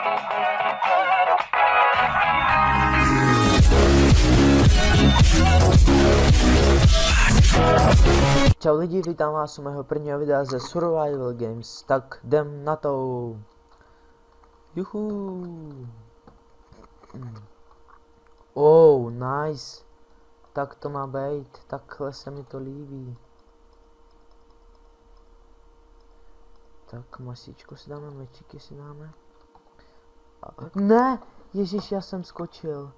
Čau lidi, vítám vás u mého prvního videa ze Survival Games, tak jdem na to. Juhu. Oh, nice. Tak to má být, takhle se mi to líbí. Tak masíčko si dáme, mečiky si dáme. Ne, ježiš, já jsem skočil.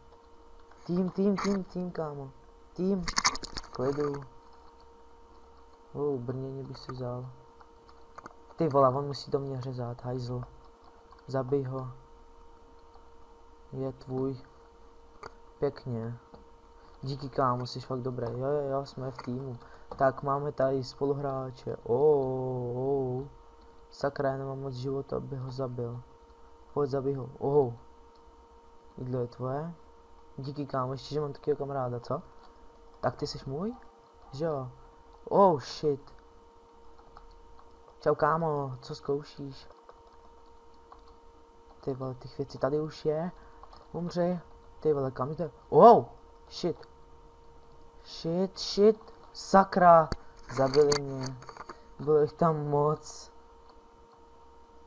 Tým, kámo. Tým, klidu. Brnění by si vzal. Ty vole, on musí do mě řezat, hajzl. Zabij ho. Je tvůj. Pěkně. Díky kámo, jsi fakt dobrý. Jo, jsme v týmu. Tak máme tady spoluhráče. Sakra, já nemám moc života, aby ho zabil. Pojď, zabij ho. Jídlo je tvoje. Díky kámo, ještě že mám takového kamaráda, co? Tak ty jsi můj? Že jo? Oh shit. Čau kámo, co zkoušíš? Ty vole, těch věcí tady už je. Umři. Ty vole, kam jde? Shit. Shit. Sakra. Zabili mě. Bylo jich tam moc.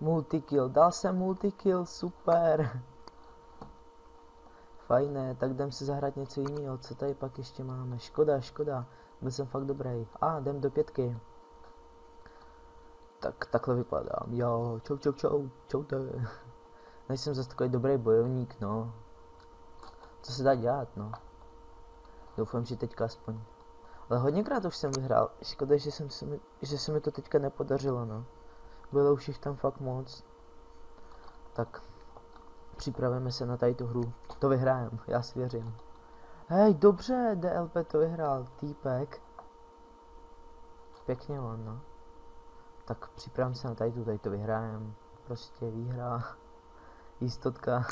Multikill. Dal jsem multikill, super. Fajné, tak jdem si zahrát něco jiného. Co tady pak ještě máme? Škoda. Byl jsem fakt dobrý. Jdem do 5. Tak takhle vypadám. Jo, čau. Nejsem zase takový dobrý bojovník, no. Co se dá dělat, no. Doufám, že teďka aspoň. Ale hodněkrát už jsem vyhrál. Škoda, že se mi to teďka nepodařilo, no. Bylo už jich tam fakt moc. Tak. Připravíme se na tady tu hru. To vyhrajem, já si věřím. Hej, dobře, DLP to vyhrál, týpek. Pěkně on, no. Tak připravím se na tady to vyhrajem. Prostě výhra. Jistotka.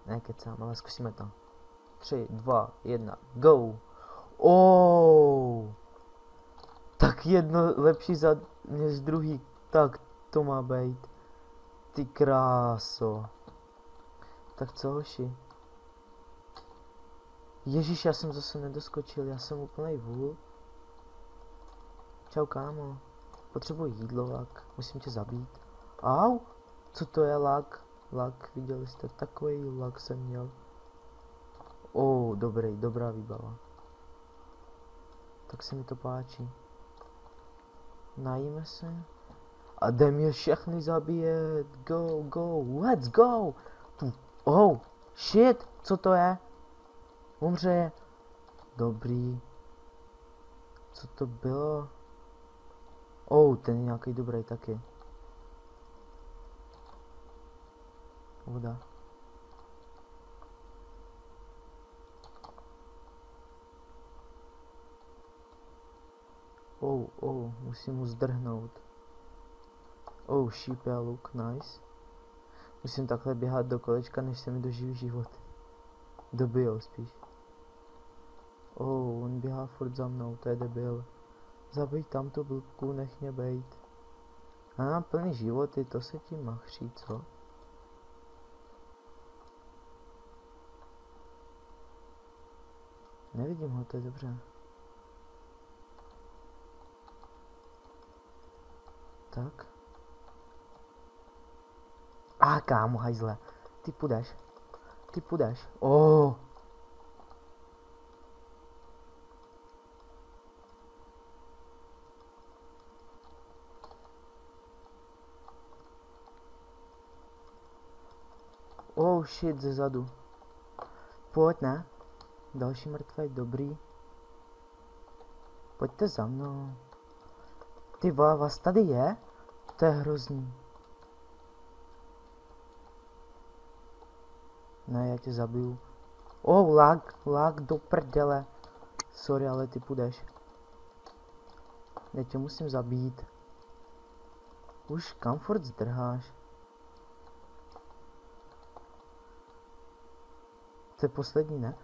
Ne, kecám, ale zkusíme to. 3, 2, 1, go! Tak jedno lepší než druhý. Tak to má být. Ty kráso. Tak co, hoši? Ježíš, já jsem zase nedoskočil, já jsem úplnej vůl. Čau kámo. Potřebuji jídlo, lak. Musím tě zabít. Au! Co to je lak? Lak, viděli jste, takový lak jsem měl. Dobrá výbava. Tak se mi to páčí. Najíme se. A jdem je všechny zabíjet. Go, let's go! Shit, co to je? Umře. Dobrý. Co to bylo? Ten je nějaký dobrý taky. Voda. Musím mu zdrhnout. Sheep a luk, nice. Musím takhle běhat do kolečka, než se mi doživí život. Dobijou spíš. On běhá furt za mnou, to je debil. Zabij tam tu blbku, nech mě bejt. Plný životy, to se tím machří, co? Nevidím ho, to je dobře. Tak. Kámo, hajzle. Ty půjdeš. Shit, zezadu. Pojď, ne? Další mrtvej, dobrý. Pojďte za mnou. Ty vole, vás tady je? To je hrozný. Ne, já tě zabiju. Lag do prdele. Sorry, ale ty půjdeš. Já tě musím zabít. Už kam furt zdrháš? To je poslední, ne?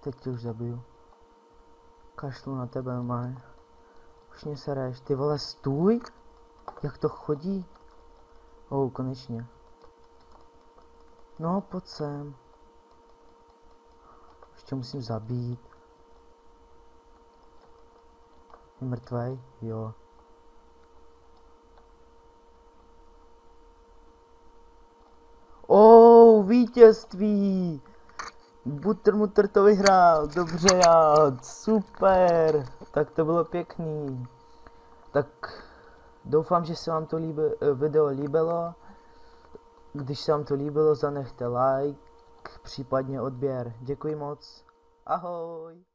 Teď tě už zabiju. Kašlu na tebe, normálně. Už mě sereš, ty vole, stůj! Jak to chodí? Konečně. No, pojď sem. Ještě musím zabít. Je mrtvej? Jo. Vítězství! Buttermutter to vyhrál, dobře já, super, tak to bylo pěkný. Tak doufám, že se vám to video líbilo. Když se vám to líbilo, zanechte like, případně odběr. Děkuji moc. Ahoj!